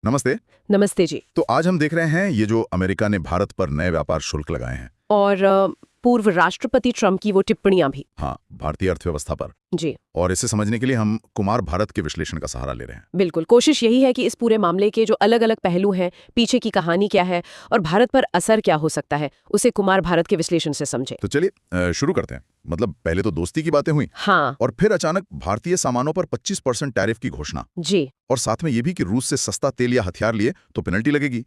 नमस्ते। नमस्ते जी। तो आज हम देख रहे हैं ये जो अमेरिका ने भारत पर नए व्यापार शुल्क लगाए हैं और पूर्व राष्ट्रपति ट्रंप की वो टिप्पणियां भी। हाँ, भारतीय अर्थव्यवस्था पर। जी और इसे समझने के लिए हम कुमार भारत के विश्लेषण का सहारा ले रहे हैं। बिल्कुल, कोशिश यही है कि इस पूरे मामले के जो अलग अलग पहलू हैं, पीछे की कहानी क्या है और भारत पर असर क्या हो सकता है, उसे कुमार भारत के विश्लेषण से समझे। तो चलिए शुरू करते हैं। मतलब पहले तो दोस्ती की बातें हुई हाँ और फिर अचानक भारतीय सामानों पर 25% टैरिफ की घोषणा, जी। और साथ में ये भी कि रूस से सस्ता तेल या हथियार लिए तो पेनल्टी लगेगी।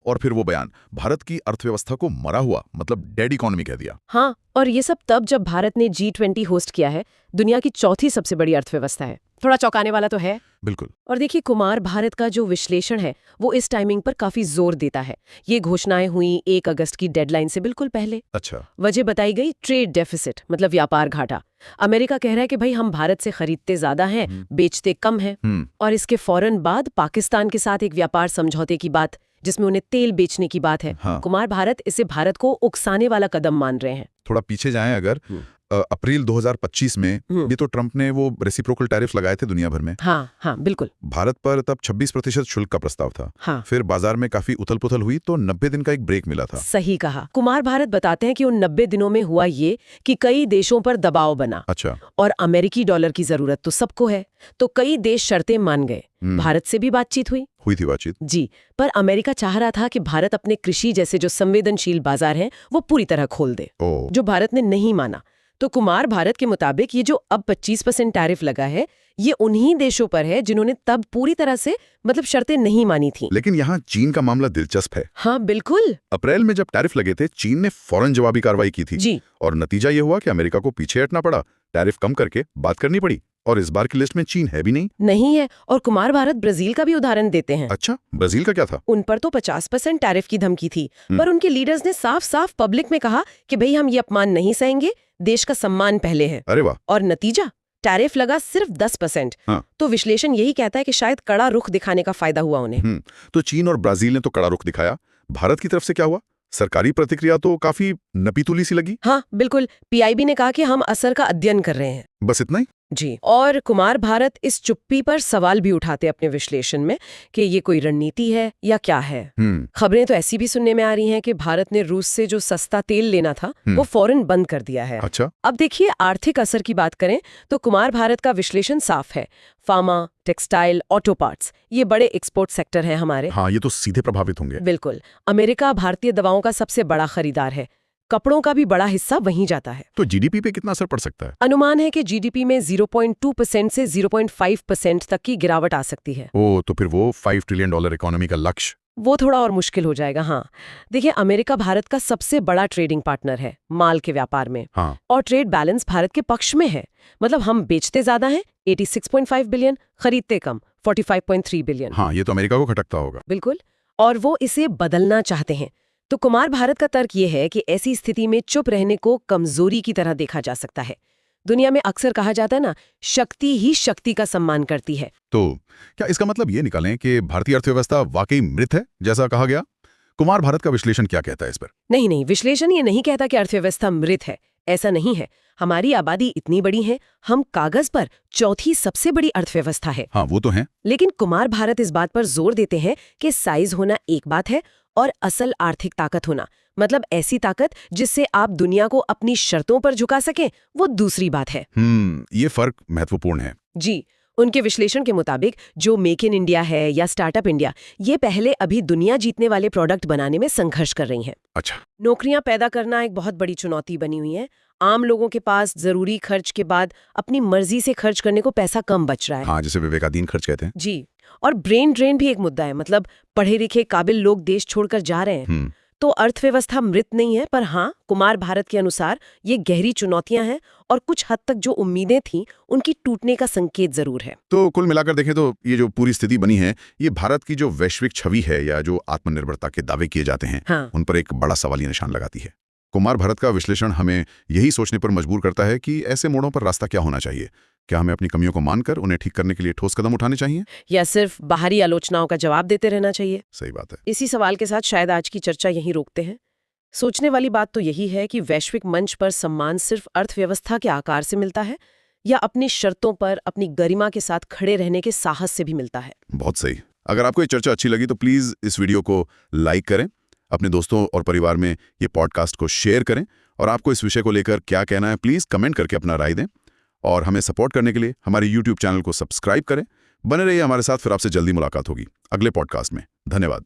और फिर वो बयान, भारत की अर्थव्यवस्था को मरा हुआ, मतलब डेड इकोनॉमी कह दिया। हाँ, और ये सब तब जब भारत ने G20 होस्ट किया है, दुनिया की चौथी सबसे बड़ी अर्थव्यवस्था है। थोड़ा चौंकाने वाला तो है। बिल्कुल। और देखिए, कुमार भारत का जो विश्लेषण है वो इस टाइमिंग पर काफी जोर देता है। ये घोषणाएं हुई 1 अगस्त की डेडलाइन से बिल्कुल पहले। अच्छा। वजह बताई गई ट्रेड डेफिसिट, मतलब व्यापार घाटा। अमेरिका कह रहा है कि भाई हम भारत से खरीदते ज्यादा हैं, बेचते कम हैं। और इसके फौरन बाद पाकिस्तान के साथ एक व्यापार समझौते की बात, जिसमें उन्हें तेल बेचने की बात है। हाँ। कुमार भारत इसे भारत को उकसाने वाला कदम मान रहे हैं। थोड़ा पीछे जाएं अगर, अप्रैल 2025 में भी तो ट्रंप ने वो रेसिप्रोकल टैरिफ लगाए थे दुनिया भर में। हाँ बिल्कुल। भारत पर तब 26% शुल्क का प्रस्ताव था। हाँ। फिर बाजार में काफी उथल पुथल हुई तो 90 दिन का एक ब्रेक मिला था। सही कहा। कुमार भारत बताते हैं कि उन 90 दिनों में हुआ ये कि कई देशों पर दबाव बना। अच्छा। और अमेरिकी डॉलर की जरूरत तो सबको है, तो कई देश शर्तें मान गए। भारत से भी बातचीत हुई थी बातचीत जी। पर अमेरिका चाह रहा था कि भारत अपने कृषि जैसे जो संवेदनशील बाजार हैं वो पूरी तरह खोल दे, जो भारत ने नहीं माना। तो कुमार भारत के मुताबिक ये जो अब 25% टैरिफ लगा है, ये उन्हीं देशों पर है जिन्होंने तब पूरी तरह से मतलब शर्तें नहीं मानी थी। लेकिन यहाँ चीन का मामला दिलचस्प है। हाँ बिल्कुल। अप्रैल में जब टैरिफ लगे थे, चीन ने फौरन जवाबी कार्रवाई की थी जी। और नतीजा ये हुआ कि अमेरिका को पीछे हटना पड़ा, टैरिफ कम करके बात करनी पड़ी। और इस बार की लिस्ट में चीन है भी नहीं है। और कुमार भारत ब्राजील का भी उदाहरण देते हैं। अच्छा, ब्राजील का क्या था? उन पर तो 50% टैरिफ की धमकी थी, पर उनके लीडर्स ने साफ साफ पब्लिक में कहा कि भाई हम ये अपमान नहीं सहेंगे, देश का सम्मान पहले है। अरे वाह। और नतीजा, टैरिफ लगा सिर्फ 10%। हाँ। तो विश्लेषण यही कहता है कि शायद कड़ा रुख दिखाने का फायदा हुआ उन्हें। तो चीन और ब्राजील ने तो कड़ा रुख दिखाया, भारत की तरफ से क्या हुआ? सरकारी प्रतिक्रिया तो काफी नपीतुली सी लगी। हाँ बिल्कुल। पीआईबी ने कहा कि हम असर का अध्ययन कर रहे हैं। बस इतना ही? जी। और कुमार भारत इस चुप्पी पर सवाल भी उठाते अपने विश्लेषण में कि ये कोई रणनीति है या क्या है। खबरें तो ऐसी भी सुनने में आ रही हैं कि भारत ने रूस से जो सस्ता तेल लेना था वो फौरन बंद कर दिया है। अच्छा। अब देखिए, आर्थिक असर की बात करें तो कुमार भारत का विश्लेषण साफ है। फार्मा, टेक्सटाइल, ऑटो पार्ट्स, ये बड़े एक्सपोर्ट सेक्टर हैं हमारे। हाँ, ये तो सीधे प्रभावित होंगे। बिल्कुल। अमेरिका भारतीय दवाओं का सबसे बड़ा खरीदार है, कपड़ों का भी बड़ा हिस्सा वहीं जाता है। तो जीडीपी पे कितना असर पड़ सकता है? अनुमान है कि जीडीपी में 0.2% से 0.5% तक की गिरावट आ सकती है। तो फिर वो $5 ट्रिलियन इकोनॉमी का लक्ष्य, वो थोड़ा और मुश्किल हो जाएगा। हाँ देखिए, अमेरिका भारत का सबसे बड़ा ट्रेडिंग पार्टनर है माल के व्यापार में। हाँ। और ट्रेड बैलेंस भारत के पक्ष में है। मतलब हम बेचते ज्यादा हैं 86.5 बिलियन, खरीदते कम 45.3 बिलियन। हाँ, ये तो अमेरिका को खटकता होगा। बिल्कुल। और वो इसे बदलना चाहते हैं। तो कुमार भारत का तर्क ये है कि ऐसी स्थिति में चुप रहने को कमजोरी की तरह देखा जा सकता है। दुनिया में अक्सर कहा जाता है ना, शक्ति ही शक्ति का सम्मान करती है। तो क्या इसका मतलब ये निकालें कि भारतीय अर्थव्यवस्था वाकई मृत है, जैसा कहा गया? कुमार भारत का विश्लेषण क्या कहता है इस पर? नहीं, विश्लेषण ये नहीं कहता कि अर्थव्यवस्था मृत है। ऐसा नहीं है। हमारी आबादी इतनी बड़ी है, हम कागज पर चौथी सबसे बड़ी अर्थव्यवस्था है। हाँ, वो तो है। लेकिन कुमार भारत इस बात पर जोर देते हैं कि साइज होना एक बात है और असल आर्थिक ताकत होना, मतलब ऐसी ताकत जिससे आप दुनिया को अपनी शर्तों पर झुका सकें, वो दूसरी बात है। ये फर्क महत्वपूर्ण है। जी। उनके विश्लेषण के मुताबिक जो मेक इन इंडिया है या स्टार्टअप इंडिया, ये पहले अभी दुनिया जीतने वाले प्रोडक्ट बनाने में संघर्ष कर रही हैं। अच्छा। नौकरियां पैदा करना एक बहुत बड़ी चुनौती बनी हुई है। आम लोगों के पास जरूरी खर्च के बाद अपनी मर्जी से खर्च करने को पैसा कम बच रहा है। हाँ, जिसे विवेकाधीन खर्च कहते हैं। जी। और ब्रेन ड्रेन भी एक मुद्दा है, मतलब पढ़े लिखे काबिल लोग देश छोड़कर जा रहे हैं। तो अर्थव्यवस्था मृत नहीं है, पर हाँ, कुमार भारत के अनुसार ये गहरी चुनौतियां हैं और कुछ हद तक जो उम्मीदें थीं उनकी टूटने का संकेत जरूर है। तो कुल मिलाकर देखें तो ये जो पूरी स्थिति बनी है, ये भारत की जो वैश्विक छवि है या जो आत्मनिर्भरता के दावे किए जाते हैं, हाँ। उन पर एक बड़ा सवालिया निशान लगाती है। कुमार भारत का विश्लेषण हमें यही सोचने पर मजबूर करता है कि ऐसे मोड़ों पर रास्ता क्या होना चाहिए। क्या हमें अपनी कमियों को मानकर उन्हें ठीक करने के लिए ठोस कदम उठाने चाहिए, या सिर्फ बाहरी आलोचनाओं का जवाब देते रहना चाहिए? सही बात है। इसी सवाल के साथ शायद आज की चर्चा यहीं रोकते हैं। सोचने वाली बात तो यही है कि वैश्विक मंच पर सम्मान सिर्फ अर्थव्यवस्था के आकार से मिलता है या अपनी शर्तों पर अपनी गरिमा के साथ खड़े रहने के साहस से भी मिलता है। बहुत सही। अगर आपको ये चर्चा अच्छी लगी तो प्लीज़ इस वीडियो को लाइक करें, अपने दोस्तों और परिवार में ये पॉडकास्ट को शेयर करें, और आपको इस विषय को लेकर क्या कहना है प्लीज़ कमेंट करके अपना राय दें। और हमें सपोर्ट करने के लिए हमारे YouTube चैनल को सब्सक्राइब करें। बने रहिए हमारे साथ, फिर आपसे जल्दी मुलाकात होगी अगले पॉडकास्ट में। धन्यवाद।